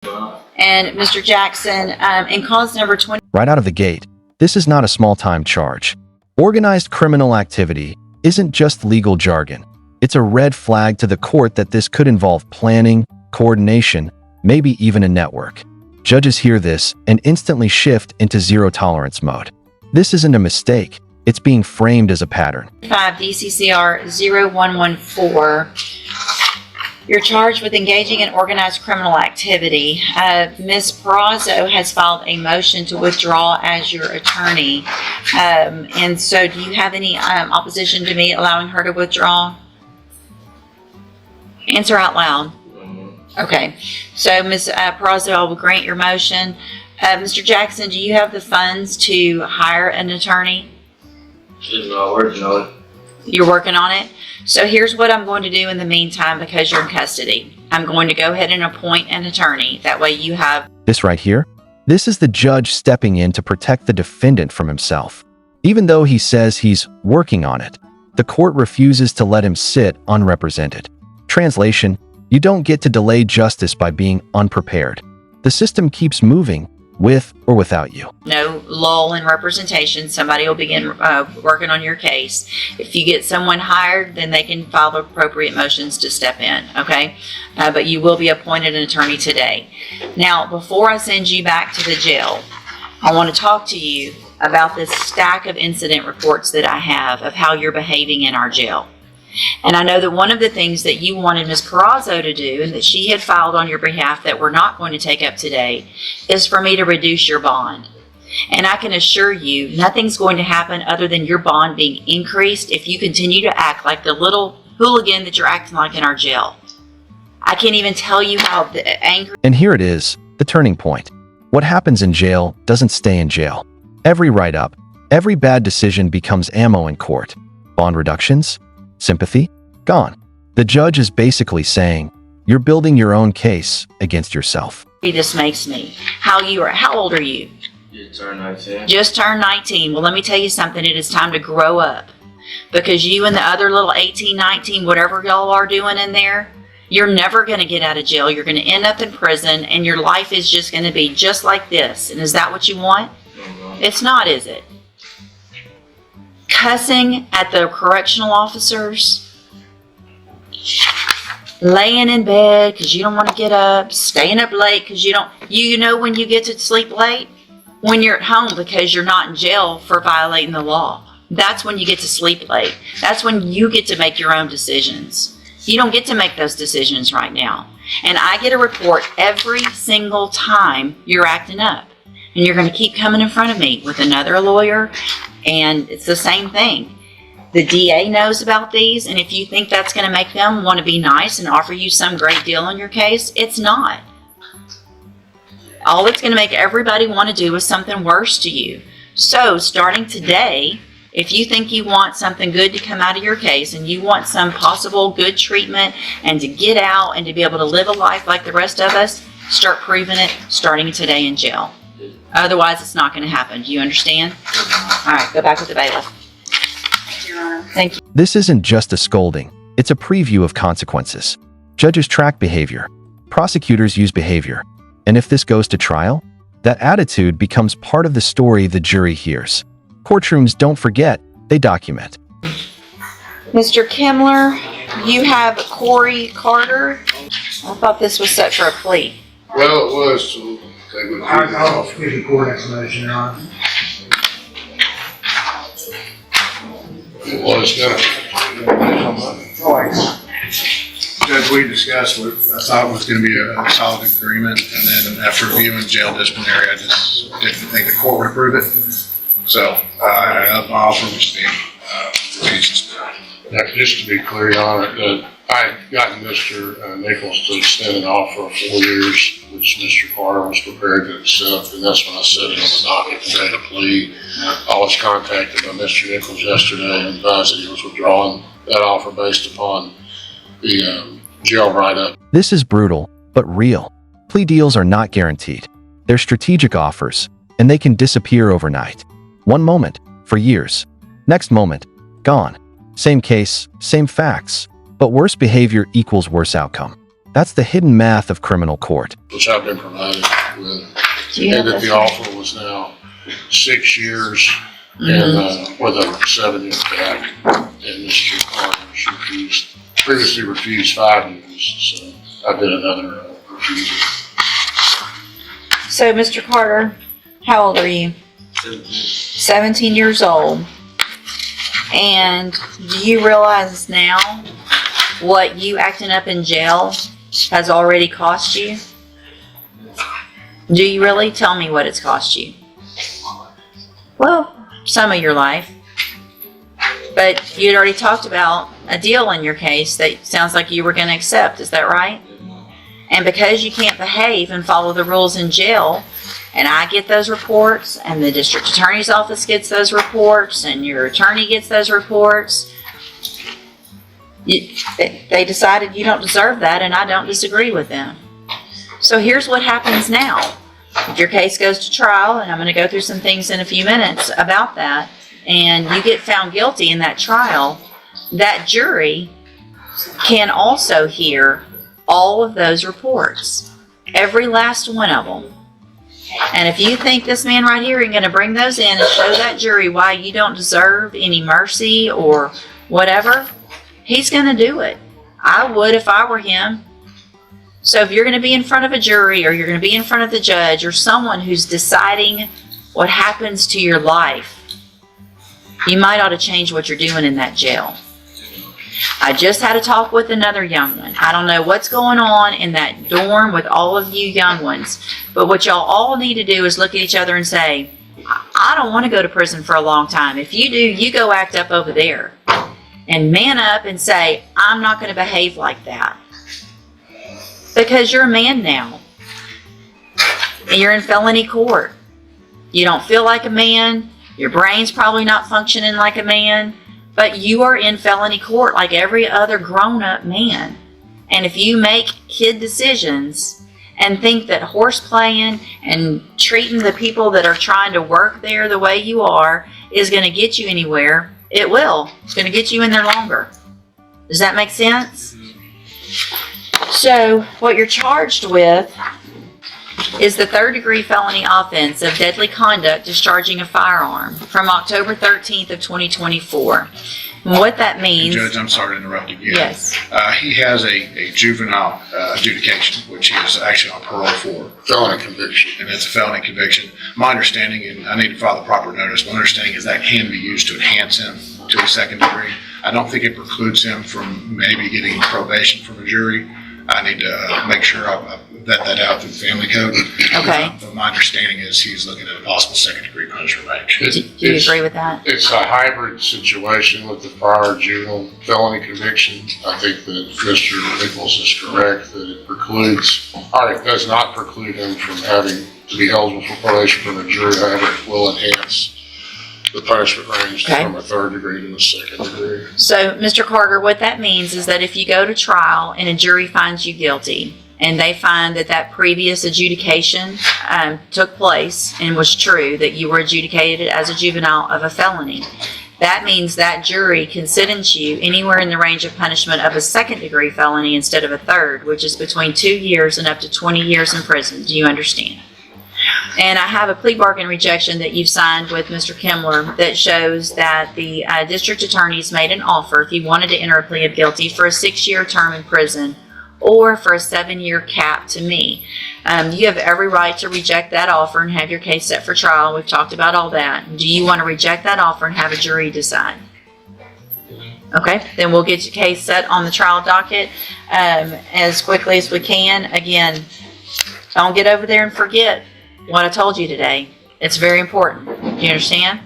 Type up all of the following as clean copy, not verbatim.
And Mr. Jackson, in cause number 20. Right out of the gate, this is not a small-time charge. Organized criminal activity isn't just legal jargon. It's a red flag to the court that this could involve planning, coordination, maybe even a network. Judges hear this and instantly shift into zero-tolerance mode. This isn't a mistake. It's being framed as a pattern. 5 DCCR 0114. You're charged with engaging in organized criminal activity. Ms. Perazo has filed a motion to withdraw as your attorney. And so do you have any opposition to me allowing her to withdraw? Answer out loud. Okay. So Ms. Perazo, I will grant your motion. Mr. Jackson, do you have the funds to hire an attorney? I'm working on it. You're working on it? So here's what I'm going to do in the meantime because you're in custody. I'm going to go ahead and appoint an attorney. That way you have... This right here? This is the judge stepping in to protect the defendant from himself. Even though he says he's working on it, the court refuses to let him sit unrepresented. Translation, you don't get to delay justice by being unprepared. The system keeps moving, with or without you. No lull in representation. Somebody will begin working on your case. If you get someone hired, then they can file the appropriate motions to step in, okay? But you will be appointed an attorney today. Now, before I send you back to the jail, I want to talk to you about this stack of incident reports that I have of how you're behaving in our jail. And I know that one of the things that you wanted Ms. Perazo to do and that she had filed on your behalf that we're not going to take up today is for me to reduce your bond. And I can assure you nothing's going to happen other than your bond being increased if you continue to act like the little hooligan that you're acting like in our jail. I can't even tell you how angry... And here it is, the turning point. What happens in jail doesn't stay in jail. Every write-up, every bad decision becomes ammo in court. Bond reductions? Sympathy? Gone. The judge is basically saying, you're building your own case against yourself. This makes me. How old are you? Just turned 19. Just turned 19. Well, let me tell you something. It is time to grow up. Because you and the other little 18, 19, whatever y'all are doing in there, you're never going to get out of jail. You're going to end up in prison, and your life is just going to be just like this. And is that what you want? It's not, is it? Cussing at the correctional officers, laying in bed because you don't want to get up, staying up late because you know when you get to sleep late? When you're at home because you're not in jail for violating the law. That's when you get to sleep late. That's when you get to make your own decisions. You don't get to make those decisions right now. And I get a report every single time you're acting up. And you're going to keep coming in front of me with another lawyer, and it's the same thing. The DA knows about these, and if you think that's going to make them want to be nice and offer you some great deal on your case, it's not. All it's going to make everybody want to do is something worse to you. So, starting today, if you think you want something good to come out of your case and you want some possible good treatment and to get out and to be able to live a life like the rest of us, start proving it starting today in jail. Otherwise, it's not going to happen. Do you understand? All right, go back with the bailiff. Thank you, Your Honor. Thank you. This isn't just a scolding. It's a preview of consequences. Judges track behavior. Prosecutors use behavior. And if this goes to trial, that attitude becomes part of the story the jury hears. Courtrooms don't forget, they document. Mr. Kimler, you have Corey Carter. I thought this was set for a plea. Well, it was, so they would. I'll give you court explanation, Your Honor. It was done. Judge, we discussed what I thought was gonna be a solid agreement, and then after reviewing jail disciplinary, I just didn't think the court would approve it. So, I up my offer was the, Jesus. Now, just to be clear, Your Honor, I had gotten Mr. Nichols to extend an offer of 4 years, which Mr. Carter was prepared to accept, and that's when I set it on the docket to take a plea. I was contacted by Mr. Nichols yesterday and advised that he was withdrawing that offer based upon the jail write-up. This is brutal, but real. Plea deals are not guaranteed. They're strategic offers, and they can disappear overnight. One moment, for years. Next moment, gone. Same case, same facts, but worse behavior equals worse outcome. That's the hidden math of criminal court. which I've been provided with. Do you have And that those? the offer was now 6 years and with a 7-year cap. And Mr. Carter's previously refused 5 years, so I did another refusal. So, Mr. Carter, how old are you? 17 years old. And do you realize now what you acting up in jail has already cost you? Do you really? Tell me what it's cost you. Well, some of your life. But you'd already talked about a deal in your case that sounds like you were going to accept. Is that right? And because you can't behave and follow the rules in jail, and I get those reports, and the district attorney's office gets those reports, and your attorney gets those reports, they decided you don't deserve that, and I don't disagree with them. So here's what happens now. If your case goes to trial, and I'm going to go through some things in a few minutes about that, and you get found guilty in that trial, that jury can also hear all of those reports. Every last one of them. And if you think this man right here is going to bring those in and show that jury why you don't deserve any mercy or whatever, he's going to do it. I would if I were him. So if you're going to be in front of a jury, or you're going to be in front of the judge, or someone who's deciding what happens to your life, you might ought to change what you're doing in that jail. I just had a talk with another young one. I don't know what's going on in that dorm with all of you young ones, but what y'all all need to do is look at each other and say, I don't want to go to prison for a long time. If you do, you go act up over there. And man up and say, I'm not going to behave like that. Because you're a man now. And you're in felony court. You don't feel like a man. Your brain's probably not functioning like a man. But you are in felony court like every other grown-up man. And if you make kid decisions and think that horseplaying and treating the people that are trying to work there the way you are is going to get you anywhere, it will. It's going to get you in there longer. Does that make sense? So what you're charged with is the 3rd-degree felony offense of deadly conduct discharging a firearm from October 13th of 2024. And what that means... Judge, I'm sorry to interrupt again. Yes. He has a juvenile adjudication, which he is actually on parole for. Felony conviction. And it's a felony conviction. My understanding, and I need to file the proper notice, my understanding is that can be used to enhance him to a 2nd degree. I don't think it precludes him from maybe getting probation from a jury. I need to make sure I vet that out through the family code. Okay. But my understanding is he's looking at a possible 2nd degree punishment range. Do you agree with that? It's a hybrid situation with the prior juvenile felony conviction. I think that Mr. Nichols is correct that it precludes, or it does not preclude him from having to be eligible for probation from a jury. However, it will enhance the punishment range Okay. from a 3rd degree to a 2nd degree. So, Mr. Carter, what that means is that if you go to trial and a jury finds you guilty, and they find that that previous adjudication took place and was true, that you were adjudicated as a juvenile of a felony, that means that jury can sentence you anywhere in the range of punishment of a 2nd-degree felony instead of a 3rd, which is between 2 years and up to 20 years in prison. Do you understand? And I have a plea bargain rejection that you've signed with Mr. Kimler that shows that the district attorney's made an offer if he wanted to enter a plea of guilty for a 6-year term in prison or for a 7-year cap to me. You have every right to reject that offer and have your case set for trial. We've talked about all that. Do you want to reject that offer and have a jury decide? Okay, then we'll get your case set on the trial docket as quickly as we can. Again, don't get over there and forget what I told you today. It's very important. Do you understand?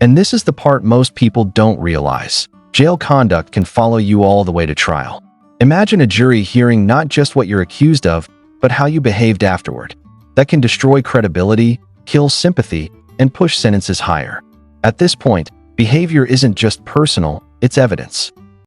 And this is the part most people don't realize. Jail conduct can follow you all the way to trial. Imagine a jury hearing not just what you're accused of, but how you behaved afterward. That can destroy credibility, kill sympathy, and push sentences higher. At this point, behavior isn't just personal, it's evidence.